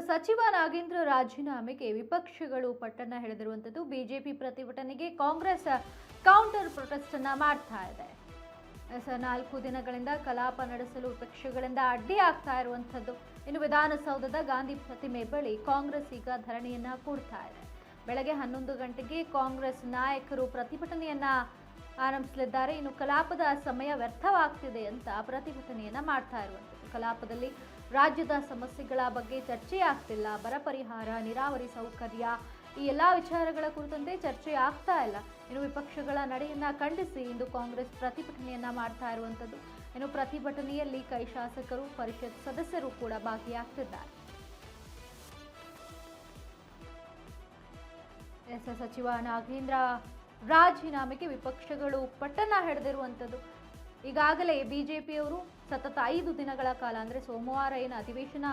ಸಚಿವ ನಾಗೇಂದ್ರ ರಾಜೀನಾಮೆಗೆ ವಿಪಕ್ಷಗಳು ಪಟ್ಟಣ ಹಿಡಿದಿರುವಂಥದ್ದು. ಬಿಜೆಪಿ ಪ್ರತಿಭಟನೆಗೆ ಕಾಂಗ್ರೆಸ್ ಕೌಂಟರ್ ಪ್ರೊಟೆಸ್ಟ್ ಅನ್ನ ಮಾಡ್ತಾ ಇದೆ. 4 ದಿನಗಳಿಂದ ಕಲಾಪ ನಡೆಸಲು ವಿಪಕ್ಷಗಳಿಂದ ಅಡ್ಡಿ ಆಗ್ತಾ ಇರುವಂಥದ್ದು. ಇನ್ನು ವಿಧಾನಸೌಧದ ಗಾಂಧಿ ಪ್ರತಿಮೆ ಬಳಿ ಕಾಂಗ್ರೆಸ್ ಈಗ ಧರಣಿಯನ್ನ ಕೂಡ್ತಾ ಇದೆ. ಬೆಳಗ್ಗೆ 11 ಗಂಟೆಗೆ ಕಾಂಗ್ರೆಸ್ ನಾಯಕರು ಪ್ರತಿಭಟನೆಯನ್ನ ಆರಂಭಿಸಲಿದ್ದಾರೆ. ಇನ್ನು ಕಲಾಪದ ಸಮಯ ವ್ಯರ್ಥವಾಗ್ತಿದೆ ಅಂತ ಪ್ರತಿಭಟನೆಯನ್ನ ಮಾಡ್ತಾ ಇರುವಂಥದ್ದು. ಕಲಾಪದಲ್ಲಿ ರಾಜ್ಯದ ಸಮಸ್ಯೆಗಳ ಬಗ್ಗೆ ಚರ್ಚೆ ಆಗ್ತಿಲ್ಲ. ಬರ ಪರಿಹಾರ, ನೀರಾವರಿ ಸೌಕರ್ಯ, ಈ ಎಲ್ಲಾ ವಿಚಾರಗಳ ಕುರಿತಂತೆ ಚರ್ಚೆ ಆಗ್ತಾ ಇಲ್ಲ. ಇನ್ನು ವಿಪಕ್ಷಗಳ ನಡೆಯನ್ನ ಖಂಡಿಸಿ ಇಂದು ಕಾಂಗ್ರೆಸ್ ಪ್ರತಿಭಟನೆಯನ್ನ ಮಾಡ್ತಾ ಇರುವಂಥದ್ದು. ಇನ್ನು ಪ್ರತಿಭಟನೆಯಲ್ಲಿ ಕೈ ಶಾಸಕರು, ಪರಿಷತ್ ಸದಸ್ಯರು ಕೂಡ ಭಾಗಿಯಾಗ್ತಿದ್ದಾರೆ. ಸಚಿವ ನಾಗೇಂದ್ರ ರಾಜೀನಾಮೆಗೆ ವಿಪಕ್ಷಗಳು ಪಟ್ಟಣ ಹಿಡಿದಿರುವಂಥದ್ದು. ಈಗಾಗಲೇ ಬಿಜೆಪಿಯವರು ಸತತ 5 ದಿನಗಳ ಕಾಲ ಅಂದರೆ ಸೋಮವಾರ ಏನು ಅಧಿವೇಶನ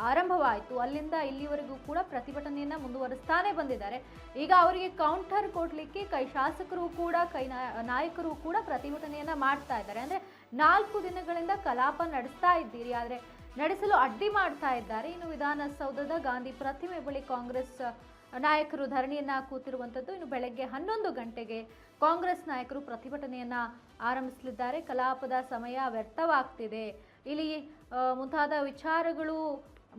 ಆರಂಭವಾಯಿತು ಅಲ್ಲಿಂದ ಇಲ್ಲಿವರೆಗೂ ಕೂಡ ಪ್ರತಿಭಟನೆಯನ್ನ ಮುಂದುವರಿಸ್ತಾನೆ ಬಂದಿದ್ದಾರೆ. ಈಗ ಅವರಿಗೆ ಕೌಂಟರ್ ಕೊಡ್ಲಿಕ್ಕೆ ಕೈ ಶಾಸಕರು ಕೂಡ ನಾಯಕರು ಕೂಡ ಪ್ರತಿಭಟನೆಯನ್ನ ಮಾಡ್ತಾ ಇದ್ದಾರೆ. ಅಂದ್ರೆ 4 ದಿನಗಳಿಂದ ಕಲಾಪ ನಡೆಸ್ತಾ ಇದ್ದೀರಿ, ಆದರೆ ನಡೆಸಲು ಅಡ್ಡಿ ಮಾಡ್ತಾ ಇದ್ದಾರೆ. ಇನ್ನು ವಿಧಾನಸೌಧದ ಗಾಂಧಿ ಪ್ರತಿಮೆ ಬಳಿ ಕಾಂಗ್ರೆಸ್ ನಾಯಕರು ಧರಣಿಯನ್ನ ಕೂತಿರುವಂಥದ್ದು. ಇನ್ನು ಬೆಳಗ್ಗೆ 11 ಗಂಟೆಗೆ ಕಾಂಗ್ರೆಸ್ ನಾಯಕರು ಪ್ರತಿಭಟನೆಯನ್ನ ಆರಂಭಿಸಲಿದ್ದಾರೆ. ಕಲಾಪದ ಸಮಯ ವ್ಯರ್ಥವಾಗ್ತಿದೆ, ಇಲ್ಲಿ ಮುಂತಾದ ವಿಚಾರಗಳು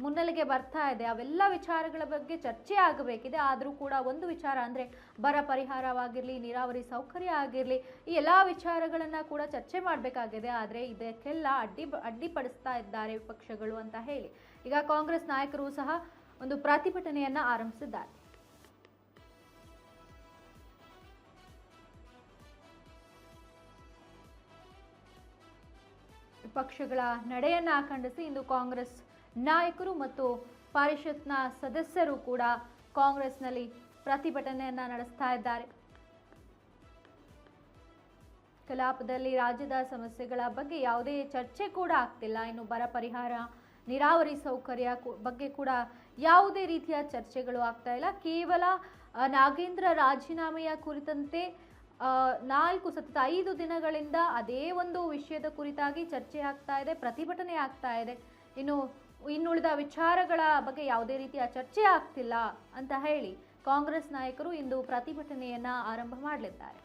ಮುನ್ನೆಲೆಗೆ ಬರ್ತಾ ಇದೆ. ಅವೆಲ್ಲ ವಿಚಾರಗಳ ಬಗ್ಗೆ ಚರ್ಚೆ ಆಗಬೇಕಿದೆ. ಆದರೂ ಕೂಡ ಒಂದು ವಿಚಾರ ಅಂದರೆ ಬರ ಪರಿಹಾರವಾಗಿರಲಿ, ನೀರಾವರಿ ಸೌಕರ್ಯ ಆಗಿರಲಿ, ಈ ಎಲ್ಲ ವಿಚಾರಗಳನ್ನ ಕೂಡ ಚರ್ಚೆ ಮಾಡಬೇಕಾಗಿದೆ. ಆದರೆ ಇದಕ್ಕೆಲ್ಲ ಅಡ್ಡಿಪಡಿಸ್ತಾ ಇದ್ದಾರೆ ವಿಪಕ್ಷಗಳು ಅಂತ ಹೇಳಿ ಈಗ ಕಾಂಗ್ರೆಸ್ ನಾಯಕರು ಸಹ ಒಂದು ಪ್ರತಿಭಟನೆಯನ್ನ ಆರಂಭಿಸಿದ್ದಾರೆ. ವಿಪಕ್ಷಗಳ ನಡೆಯನ್ನ ಖಂಡಿಸಿ ಇಂದು ಕಾಂಗ್ರೆಸ್ ನಾಯಕರು ಮತ್ತು ಪರಿಷತ್ನ ಸದಸ್ಯರು ಕೂಡ ಕಾಂಗ್ರೆಸ್ನಲ್ಲಿ ಪ್ರತಿಭಟನೆಯನ್ನ ನಡೆಸ್ತಾ ಇದ್ದಾರೆ. ಕಲಾಪದಲ್ಲಿ ರಾಜ್ಯದ ಸಮಸ್ಯೆಗಳ ಬಗ್ಗೆ ಯಾವುದೇ ಚರ್ಚೆ ಕೂಡ ಆಗ್ತಿಲ್ಲ. ಇನ್ನು ಬರ ಪರಿಹಾರ, ನೀರಾವರಿ ಸೌಕರ್ಯ ಬಗ್ಗೆ ಕೂಡ ಯಾವುದೇ ರೀತಿಯ ಚರ್ಚೆಗಳು ಆಗ್ತಾ ಇಲ್ಲ. ಕೇವಲ ನಾಗೇಂದ್ರ ರಾಜೀನಾಮೆಯ ಕುರಿತಂತೆ ಸತತ 5 ದಿನಗಳಿಂದ ಅದೇ ಒಂದು ವಿಷಯದ ಕುರಿತಾಗಿ ಚರ್ಚೆ ಆಗ್ತಾ ಇದೆ, ಪ್ರತಿಭಟನೆ ಆಗ್ತಾ ಇದೆ. ಇನ್ನುಳಿದ ವಿಚಾರಗಳ ಬಗ್ಗೆ ಯಾವುದೇ ರೀತಿಯ ಚರ್ಚೆ ಆಗ್ತಿಲ್ಲ ಅಂತ ಹೇಳಿ ಕಾಂಗ್ರೆಸ್ ನಾಯಕರು ಇಂದು ಪ್ರತಿಭಟನೆಯನ್ನ ಆರಂಭ ಮಾಡಲಿದ್ದಾರೆ.